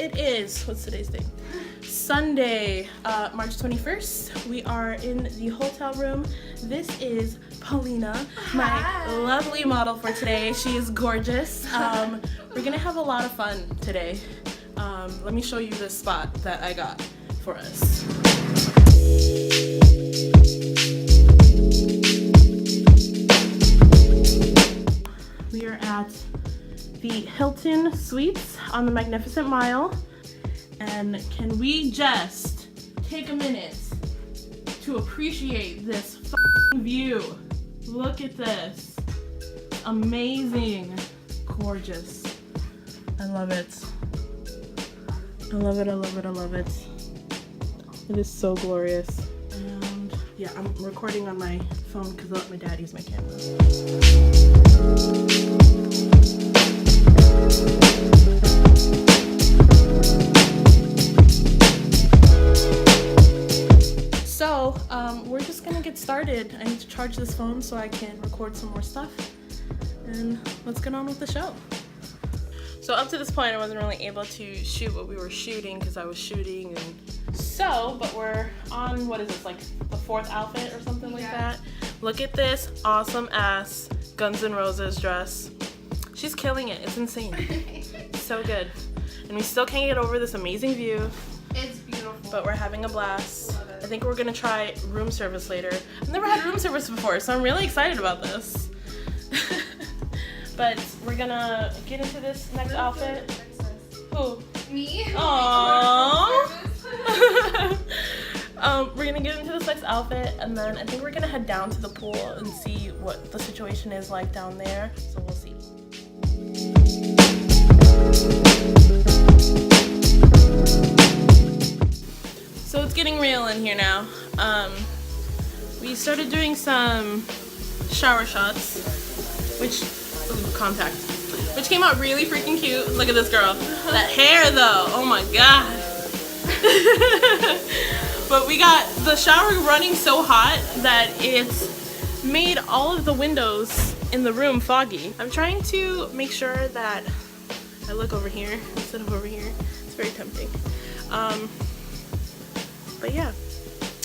it is, what's today's date? Sunday, March 21st. We are in the hotel room. This is Paulina, my lovely model for today. She is gorgeous. We're gonna have a lot of fun today. Let me show you this spot that I got for us. We are at the Hilton Suites on the Magnificent Mile. And can we just take a minute to appreciate this f***ing view? Look at this. Amazing. Gorgeous. I love it. I love it, I love it, I love it. It is so glorious. And yeah, I'm recording on my phone because I let my dad use my camera. So, we're just gonna get started. I need to charge this phone so I can record some more stuff. And let's get on with the show. So up to this point, I wasn't really able to shoot what we were shooting because I was shooting but we're on, what is this, like the 4th outfit or something like that? Look at this awesome ass Guns N' Roses dress. She's killing it. It's insane. So good. And we still can't get over this amazing view. It's beautiful. But we're having a blast. I think we're gonna try room service later. I've never had room service before, so I'm really excited about this. But we're gonna get into this next outfit. Who? Me? Aww. We're gonna get into this next outfit, and then I think we're gonna head down to the pool and see what the situation is like down there. So we'll see. So it's getting real in here now. We started doing some shower shots, which came out really freaking cute. Look at this girl. That hair though, oh my god. But we got the shower running so hot that it's made all of the windows in the room foggy. I'm trying to make sure that I look over here instead of over here. It's very tempting. But yeah,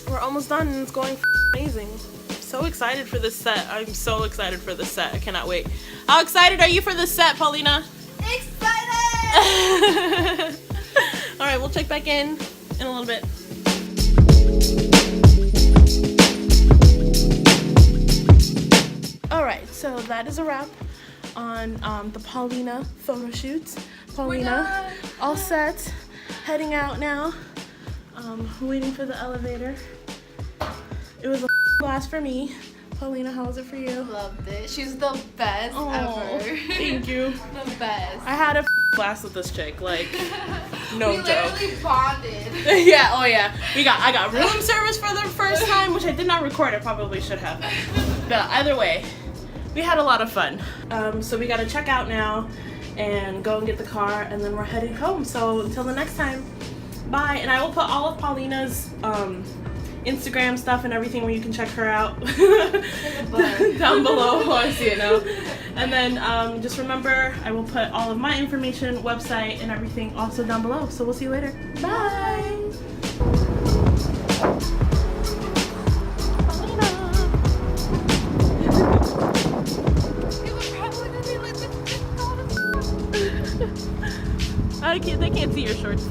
we're almost done and it's going amazing. So excited for this set. I'm so excited for this set. I cannot wait. How excited are you for this set, Paulina? Excited! All right, we'll check back in a little bit. All right, so that is a wrap on the Paulina photo shoot. Paulina, all set, heading out now. Waiting for the elevator. It was a blast for me. Paulina, how was it for you? Loved it. She's the best ever. Thank you. The best. I had a blast with this chick, like no joke. We literally bonded. Yeah, oh yeah. I got room service for the first time, which I did not record. I probably should have. But either way, we had a lot of fun. So we gotta check out now and go and get the car, and then we're heading home. So until the next time, bye. And I will put all of Paulina's Instagram stuff and everything where you can check her out down below. Oh, I see it now. And then just remember, I will put all of my information, website, and everything also down below. So we'll see you later. Bye. They can't see your shorts.